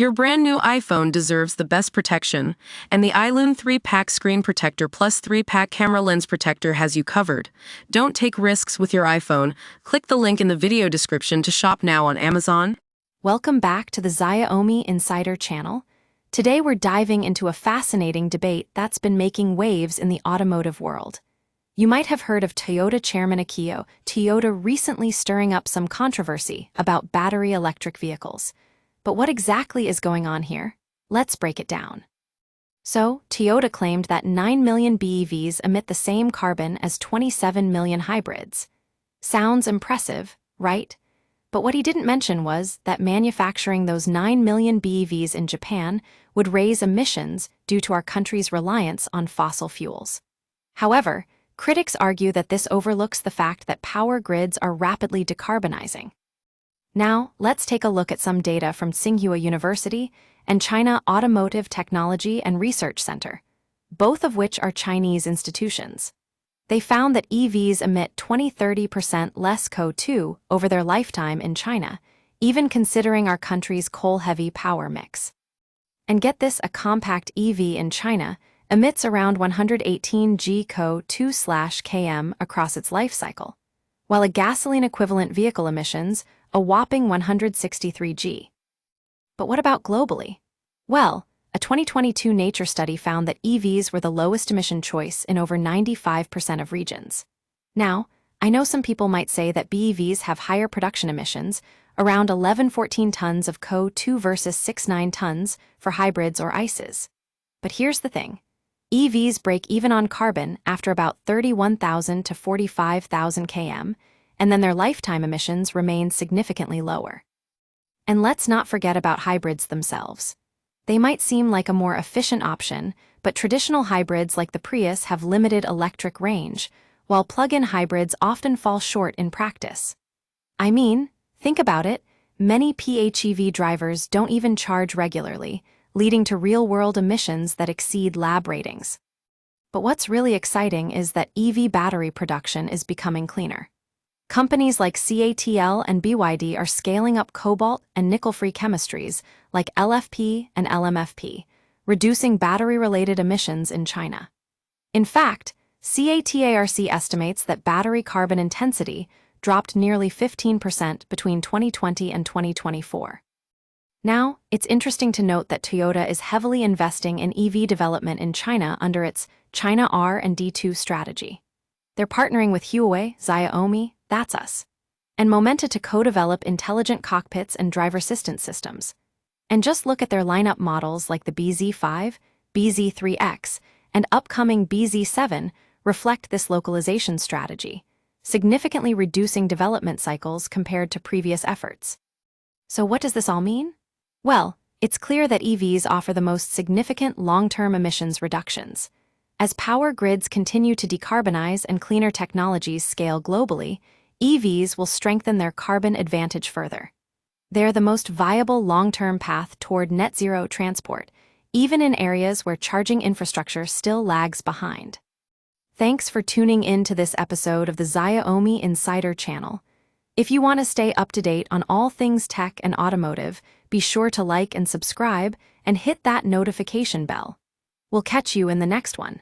Your brand new iPhone deserves the best protection, and the iLune 3-pack screen protector plus 3-pack camera lens protector has you covered. Don't take risks with your iPhone. Click the link in the video description to shop now on Amazon. Welcome back to the Xiaomi Insider channel. Today we're diving into a fascinating debate that's been making waves in the automotive world. You might have heard of Toyota Chairman Akio Toyota recently stirring up some controversy about battery electric vehicles. But what exactly is going on here? Let's break it down. So, Toyota claimed that 9 million BEVs emit the same carbon as 27 million hybrids. Sounds impressive, right? But what he didn't mention was that manufacturing those 9 million BEVs in Japan would raise emissions due to our country's reliance on fossil fuels. However, critics argue that this overlooks the fact that power grids are rapidly decarbonizing. Now, let's take a look at some data from Tsinghua University and China Automotive Technology and Research Center, both of which are Chinese institutions. They found that EVs emit 20–30% less CO2 over their lifetime in China, even considering our country's coal-heavy power mix. And get this, a compact EV in China emits around 118 g CO2/km across its life cycle, while a gasoline-equivalent vehicle emissions a whopping 163 g. But what about globally? Well, a 2022 Nature study found that EVs were the lowest emission choice in over 95% of regions. Now, I know some people might say that BEVs have higher production emissions, around 11–14 tons of CO2 versus 6–9 tons for hybrids or ICEs. But here's the thing. EVs break even on carbon after about 31,000 to 45,000 km, and then their lifetime emissions remain significantly lower. And let's not forget about hybrids themselves. They might seem like a more efficient option, but traditional hybrids like the Prius have limited electric range, while plug-in hybrids often fall short in practice. I mean, think about it, many PHEV drivers don't even charge regularly, leading to real-world emissions that exceed lab ratings. But what's really exciting is that EV battery production is becoming cleaner. Companies like CATL and BYD are scaling up cobalt and nickel-free chemistries like LFP and LMFP, reducing battery-related emissions in China. In fact, CATARC estimates that battery carbon intensity dropped nearly 15% between 2020 and 2024. Now, it's interesting to note that Toyota is heavily investing in EV development in China under its China R&D2 strategy. They're partnering with Huawei, Xiaomi, that's us, and Momenta to co-develop intelligent cockpits and driver assistance systems. And just look at their lineup models like the BZ5, BZ3X, and upcoming BZ7 reflect this localization strategy, significantly reducing development cycles compared to previous efforts. So what does this all mean? Well, it's clear that EVs offer the most significant long-term emissions reductions. As power grids continue to decarbonize and cleaner technologies scale globally, EVs will strengthen their carbon advantage further. They're the most viable long-term path toward net zero transport, even in areas where charging infrastructure still lags behind. Thanks for tuning in to this episode of the Xiaomi Insider channel. If you want to stay up to date on all things tech and automotive, be sure to like and subscribe and hit that notification bell. We'll catch you in the next one.